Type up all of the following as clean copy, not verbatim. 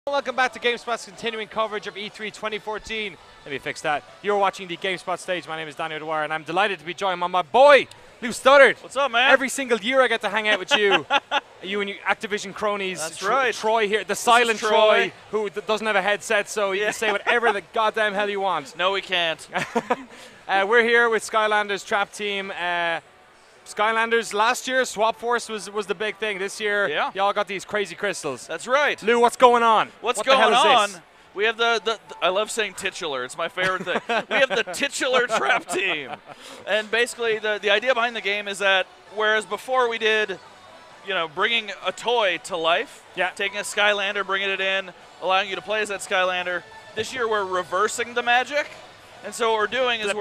Welcome back to GameSpot's continuing coverage of E3 2014. Let me fix that. You're watching the GameSpot stage. My name is Daniel Dwyer, and I'm delighted to be joined by my boy, Lou Studdard. What's up, man? Every single year I get to hang out with you. You and your Activision cronies. That's right. Troy here, the silent Troy, who doesn't have a headset, so you can say whatever the goddamn hell you want. No, we can't. We're here with Skylanders Trap Team. Skylanders last year, Swap Force was the big thing. This year, y'all got these crazy crystals. That's right. Lou, what's going on? What's going on? We have the I love saying titular. It's my favorite thing. We have the titular Trap Team. And basically the idea behind the game is that whereas before we did, you know, bringing a toy to life, taking a Skylander, bringing it in, allowing you to play as that Skylander, this year we're reversing the magic. And so what we're doing is we're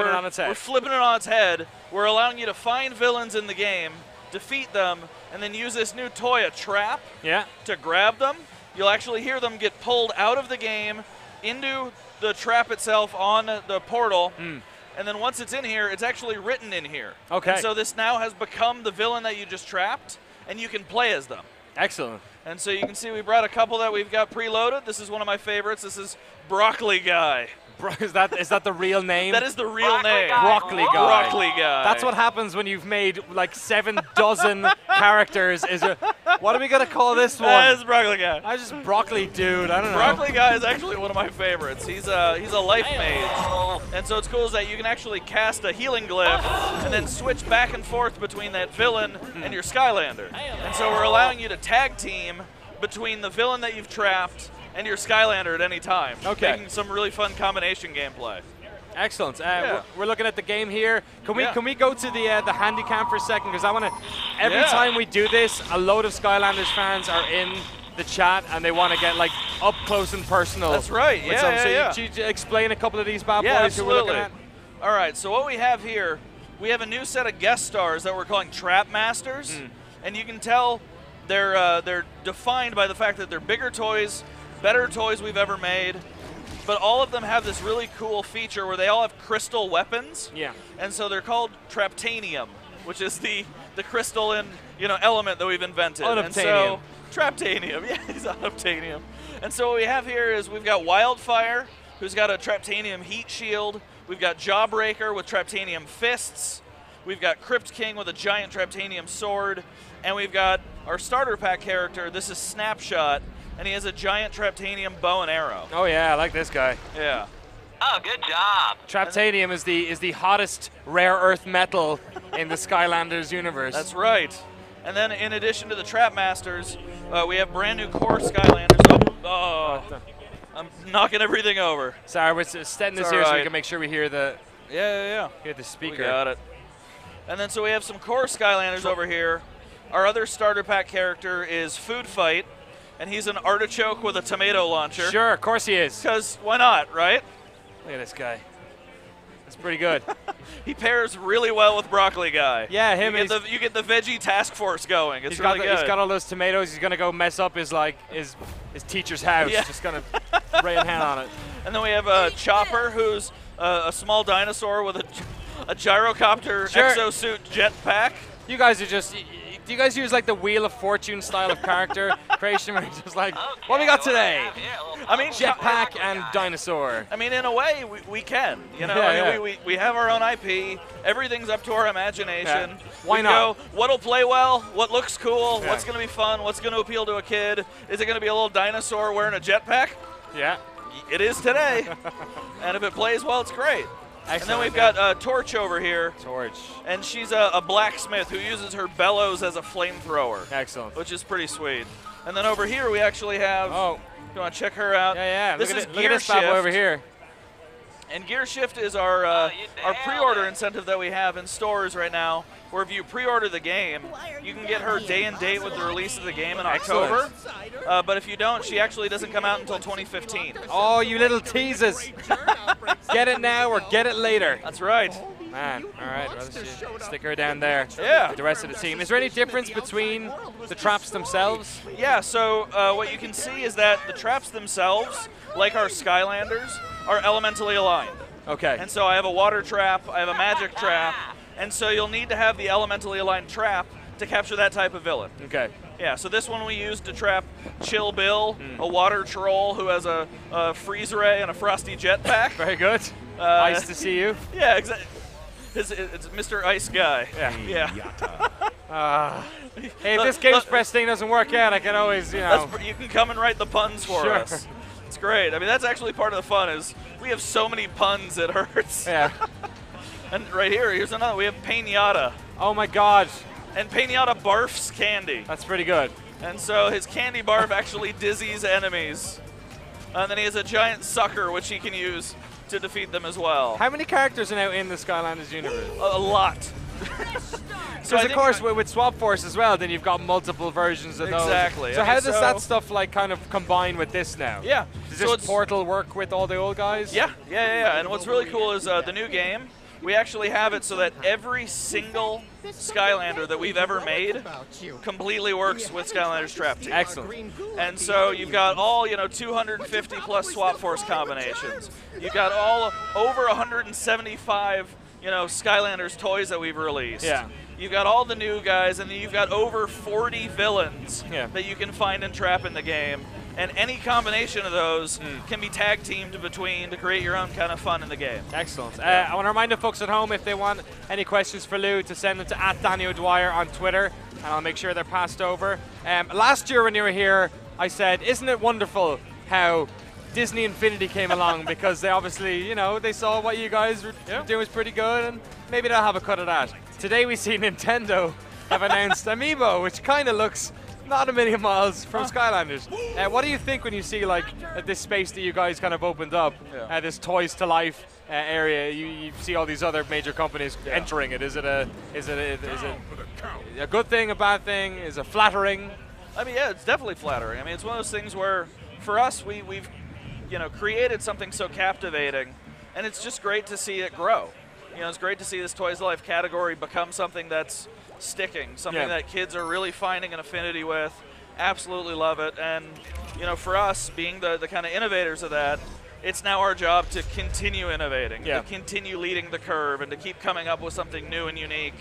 flipping it on its head. We're allowing you to find villains in the game, defeat them, and then use this new toy, a trap, to grab them. You'll actually hear them get pulled out of the game into the trap itself on the portal. And then once it's in here, it's actually written in here. Okay. And so this now has become the villain that you just trapped, and you can play as them. Excellent. And so you can see we brought a couple that we've got preloaded. This is one of my favorites. This is Broccoli Guy. Is that the real name? That is the real name. Broccoli Guy. Broccoli Guy. That's what happens when you've made like 7 dozen characters. What are we going to call this one? It's Broccoli Guy. I just Broccoli Dude. I don't know. Broccoli Guy is actually one of my favorites. He's a life mage. And so what's cool is that you can actually cast a healing glyph and then switch back and forth between that villain and your Skylander. And so we're allowing you to tag team between the villain that you've trapped and your Skylander at any time. Okay. Making some really fun combination gameplay. Excellent. We're looking at the game here. Can we go to the handicam for a second? Because I want to. Every time we do this, a load of Skylanders fans are in the chat and they want to get like up close and personal. That's right. So you explain a couple of these bad boys absolutely. who we're looking at? All right. So what we have here, we have a new set of guest stars that we're calling Trap Masters, and you can tell they're defined by the fact that they're bigger toys. Better toys we've ever made, but all of them have this really cool feature where they all have crystal weapons. Yeah. And so they're called Traptanium, which is the crystal and element that we've invented. Unobtainium. And so Traptanium, he's Unobtainium. And so what we have here is we've got Wildfire, who's got a Traptanium heat shield. We've got Jawbreaker with Traptanium fists. We've got Crypt King with a giant Traptanium sword, and we've got our starter pack character. This is Snapshot. And he has a giant Traptanium bow and arrow. Oh yeah, I like this guy. Yeah. Oh, good job. Traptanium is the hottest rare earth metal in the Skylanders universe. That's right. And then in addition to the Trap Masters, we have brand new core Skylanders. I'm knocking everything over. Sorry, we're setting this here so we can make sure we hear the hear the speaker. We got it. And then so we have some core Skylanders over here. Our other starter pack character is Food Fight. And he's an artichoke with a tomato launcher. Sure, of course he is. Because why not, right? Look at this guy. That's pretty good. He pairs really well with Broccoli Guy. Yeah, him. You get the veggie task force going. It's really good. He's got all those tomatoes. He's gonna go mess up his teacher's house. Yeah. Just gonna rain hand on it. And then we have a Chopper, who's a small dinosaur with a gyrocopter exosuit jetpack. You guys are just. Do you guys use like the Wheel of Fortune style of character creation where it's just like, what we got today? I mean, jetpack and dinosaur. I mean, in a way, we can. We have our own IP. Everything's up to our imagination. Why not? What'll play well? What looks cool? What's going to be fun? What's going to appeal to a kid? Is it going to be a little dinosaur wearing a jetpack? Yeah. It is today. And if it plays well, it's great. Excellent. And then we've got Torch over here. Torch. And she's a blacksmith who uses her bellows as a flamethrower. Excellent. Which is pretty sweet. And then over here we actually have, you want to check her out? Yeah. This look at this bad boy over here. And Gear Shift is our pre-order incentive that we have in stores right now, where if you pre-order the game, you can get her day and date with the release of the game in October. But if you don't, she actually doesn't come out until 2015. Oh, you little teasers. Get it now or get it later. That's right. Man, all right, stick her down there. Yeah. With the rest of the team. Is there any difference between the traps themselves? Yeah, so what you can see is that the traps themselves, like our Skylanders, are elementally aligned. Okay. And so I have a water trap, I have a magic trap, and so you'll need to have the elementally aligned trap to capture that type of villain. Okay. Yeah, so this one we used to trap Chill Bill, a water troll who has a freeze ray and a frosty jetpack. Very good. Nice to see you. Yeah, exactly. It's Mr. Ice Guy. Yeah. Hey, if this GameSpot thing doesn't work out, I can always, you know. You can come and write the puns for us. It's great. I mean, that's actually part of the fun is we have so many puns it hurts. Yeah. And right here's another. We have Pinata. Oh my God. And Pinata barfs candy. That's pretty good. And so his candy barf actually dizzies enemies. And then he has a giant sucker which he can use to defeat them as well. How many characters are now in the Skylanders universe? A lot. Because of course with Swap Force as well, then you've got multiple versions of those. Exactly. So how does that stuff like kind of combine with this now? Yeah. Does this Portal work with all the old guys? Yeah. And what's really cool is the new game. We actually have it so that every single Skylander that we've ever made completely works with Skylanders Trap Team. Excellent. And so you've got all 250 plus Swap Force combinations. You've got all over 175 Skylanders toys that we've released. Yeah. You've got all the new guys, and then you've got over 40 villains that you can find and trap in the game. And any combination of those can be tag teamed between to create your own kind of fun in the game. Excellent. I want to remind the folks at home if they want any questions for Lou to send them to @DannyO'Dwyer on Twitter, and I'll make sure they're passed over. Last year when you were here, I said, isn't it wonderful how Disney Infinity came along because they obviously, they saw what you guys were doing was pretty good, and maybe they'll have a cut of that. Today we see Nintendo have announced Amiibo, which kind of looks not a million miles from Skylanders. What do you think when you see like this space that you guys kind of opened up, this Toys to Life area? You see all these other major companies entering it. Is it a good thing, a bad thing? Is it flattering? I mean, yeah, it's definitely flattering. I mean, it's one of those things where for us, we've created something so captivating, and it's just great to see it grow. It's great to see this Toys to Life category become something that's sticking, something that kids are really finding an affinity with, absolutely love it. And for us, being the kind of innovators of that, it's now our job to continue innovating, to continue leading the curve, and to keep coming up with something new and unique.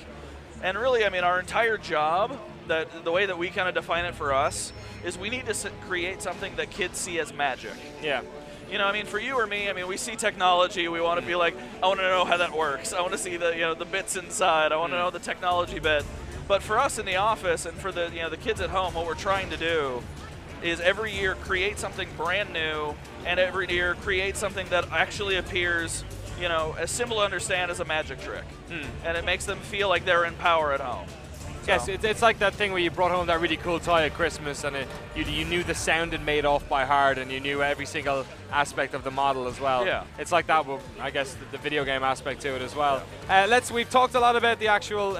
And really, I mean, our entire job, the way that we kind of define it for us, is we need to create something that kids see as magic. Yeah. I mean, for you or me, I mean, we see technology. We want to be like, I want to know how that works. I want to see the bits inside. I want to know the technology bit. But for us in the office and for the the kids at home, what we're trying to do is every year create something brand new, and every year create something that actually appears, as simple to understand as a magic trick, and it makes them feel like they're in power at home. Yes, it's like that thing where you brought home that really cool toy at Christmas, and you knew the sound it made off by heart, and you knew every single aspect of the model as well. Yeah. It's like that with, I guess, the video game aspect to it as well. We've talked a lot about the actual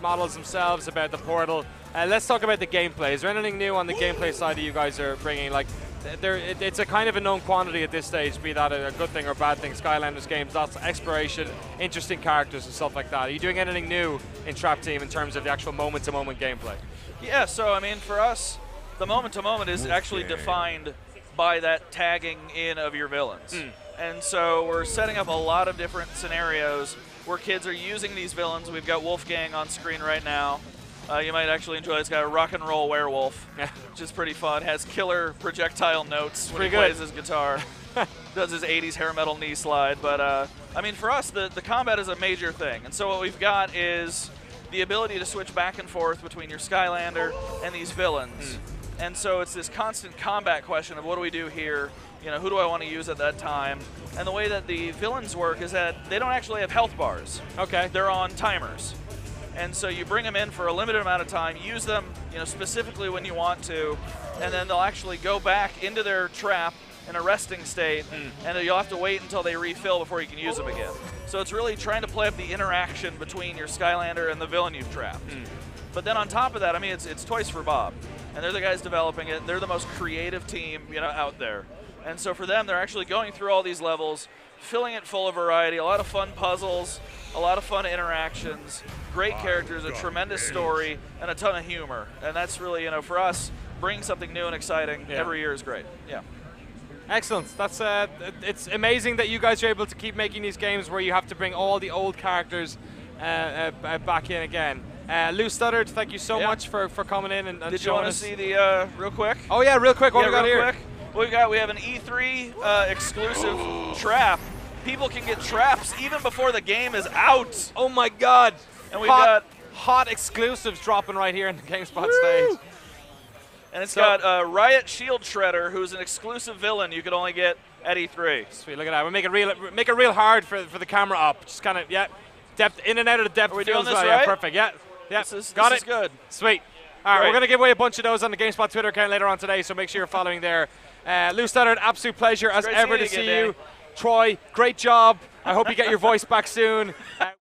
models themselves, about the Portal. Let's talk about the gameplay. Is there anything new on the gameplay side that you guys are bringing? Like, it's a kind of a known quantity at this stage, be that a good thing or bad thing. Skylanders games, lots of exploration, interesting characters and stuff like that. Are you doing anything new in Trap Team in terms of the actual moment-to-moment gameplay? Yeah, so I mean, for us, the moment-to-moment is actually defined by that tagging in of your villains. And so we're setting up a lot of different scenarios where kids are using these villains. We've got Wolfgang on screen right now. You might actually enjoy this guy, a rock and roll werewolf, which is pretty fun. Has killer projectile notes when he plays his guitar. Does his 80s hair metal knee slide. But I mean, for us, the combat is a major thing. And so what we've got is the ability to switch back and forth between your Skylander and these villains. And so it's this constant combat question of what do we do here? Who do I want to use at that time? And the way that the villains work is that they don't actually have health bars. Okay. They're on timers. And so you bring them in for a limited amount of time, use them specifically when you want to, and then they'll actually go back into their trap in a resting state, and you'll have to wait until they refill before you can use them again. So it's really trying to play up the interaction between your Skylander and the villain you've trapped. But then on top of that, I mean, it's Toys for Bob, and they're the guys developing it. They're the most creative team out there. And so for them, they're actually going through all these levels, filling it full of variety, a lot of fun puzzles, a lot of fun interactions, great characters, a tremendous story, and a ton of humor. And that's really, for us, bringing something new and exciting every year is great. Yeah. Excellent. That's it's amazing that you guys are able to keep making these games where you have to bring all the old characters back in again. Lou Studdard, thank you so much for coming in and Did you showing want to us. see the real quick? Oh yeah, real quick. What we got here? Quick. We have an E3 exclusive trap. People can get traps even before the game is out. Oh my God! And we've got hot exclusives dropping right here in the GameSpot stage. And it's got Riot Shield Shredder, who's an exclusive villain you could only get at E3. Sweet, look at that. We make it real hard for the camera up. Just kind of depth in and out of the depth. Are we doing this well. right? Yeah, perfect. Yeah. This is good. Sweet. All right, we're gonna give away a bunch of those on the GameSpot Twitter account later on today, so make sure you're following there. Lou Studdard, absolute pleasure as ever to see you. Troy, great job. I hope you get your voice back soon.